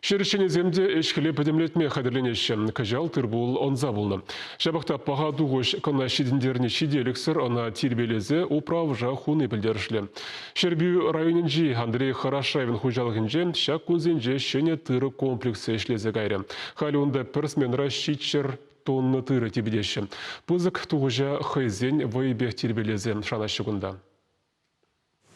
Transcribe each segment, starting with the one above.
Шершені земде эшкіле бідімлетме қадірленеші. Кажал тырбул онза болны. Шабақта паға дуғыш кона шидіндеріне шиделіксір, она тербелезе управ жахуны білдерішлі. Шербю районенжи Андрей Хорошавин хужалғынже шак күнзенже шене тыры комплексы эшлезе гайры. Халі онда персменра шитчер тонны тыры тебедеші. Пызык туғыжа хайзен вайбех тербелезе шанашы күнда.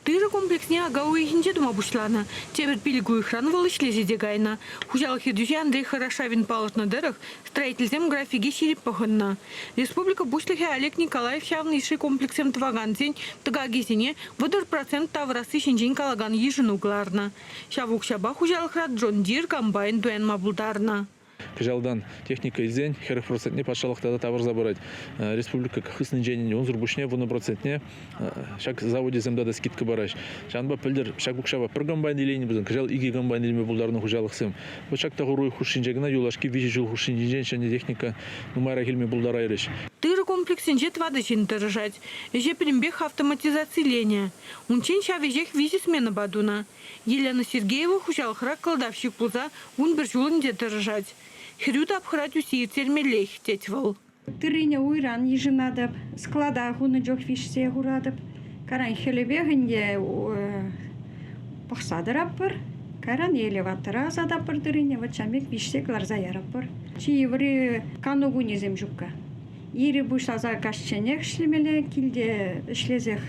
Тыры комплексне агауы хинже дума бушлана. Тебір пилігу ихран валышлезе дегайна. Хужалхи дюзе Андрей Хорошавин палышна дырых строительзем графиги ширип пахынна. Республика бушлахи Олег Николаев шавны иши комплексем тваган зень тагагезине выдыр процент таврасы шинжен калаган ежин угларна. Шавук шаба хужалхрат Джон Дир комбайн дуэн мабулдарна. Кажалдан техника изен, херов процентне пашалықтада тавар забырать. Республика кахысны женіне, он зурбушне, вуны процентне, шак заводе земдада скидка бараш. Шанба пілдер, шак букшаба пір гамбайн делейні бұзын, кажал иги гамбайн делейме бұлдарны хужалықсым. Вот шак тағыруй хушинжегіна, юлашки вижи жыл хушинжен, шане техника нумайра хилме бұлдар айрыш. Тыры комплексенже твады жин тырыжать. Же пілімбех автоматизации леня. Унчен шавежех визи смена бадуна. Елена Сергеева хужалықра кладавщик пулза, он бір жулынде тырыжать. Хрют обхрать усир термелех тетвал. Тырыня уйран ежинадып, склада хуны жок фишсе хурадып, каран хелебегінде пахсадыраппыр, каран элеватора задаппыр тырыня, вот чамек фишсе гларза яраппыр. Чиеври канугу незем жукка. Ири бушлаза кашченех шлемеле, килде шлезех,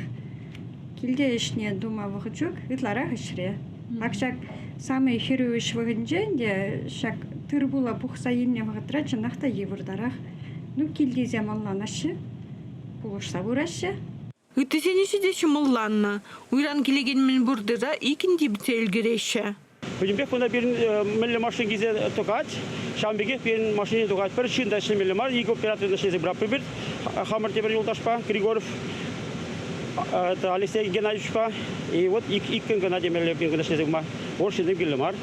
килде ишне дума вахчук, витларах ишре. Акшак самый херюш вагенде, шак тырбула пухса елне вагатра чанахта евурдарах. Ну килде замалланашы, пулушса бурашы. Үттесенеші де шымылланна. Уйран келеген мен бұрдыра икінді бітел кереші. Бugün buna bir milli maşın gize tokat, şambege bir maşını tokat, bir şunda şimdi milli mar, ilk operatörde şeyse bırakıp bir, hamur teber yoldaş pa, Grigorov, Alexey Gennadievich pa, вот ilk gün Gennadiy milli bir gün şeyse ma, or şimdi milli mar.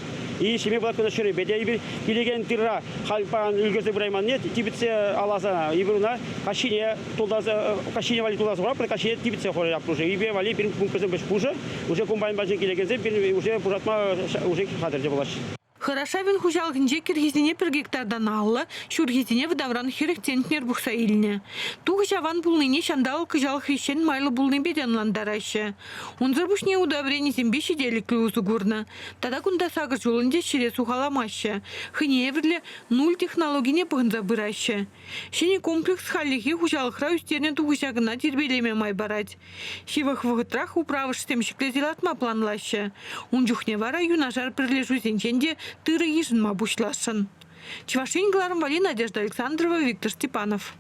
И şimdi bu kadar şöyle bedeli bir kilegen tırra halpan ülkesi burayman net tibitse alazana ibruna kaşiye toldaza kaşiye vali toldaza var kaşiye tibitse hore yapmışı ibe vali bir punkası beş puşa уже комбайн бажен kilegenze bir уже пужатма уже kadar cebalaş. Хорошавин хужалғынже киргизине бір гектардан аллы, шургизине выдавран херек центнер бұқса иліне. Туғы жаван бұлныне шандал кыжал хрещен майлы бұлны беденландарашы. Онзыр бұшне удаврені зембе шеделіклі ұзы көрні. Тада күнда сағыр жолынде шире сухаламашы. Хыне еврлі 0 технологине бұғынза бұрашы. Шене комплекс халлихи хужалықра үстеріне туғы жағына тербелеме май барад. Шивах вғытрах управыш темшікле зелатма планлашы. Унжухне вара юнажар бірлежу зенченде тыры ежін мабушласын. Чевашин, Гларам Вали, Надежда Александрова, Виктор Степанов.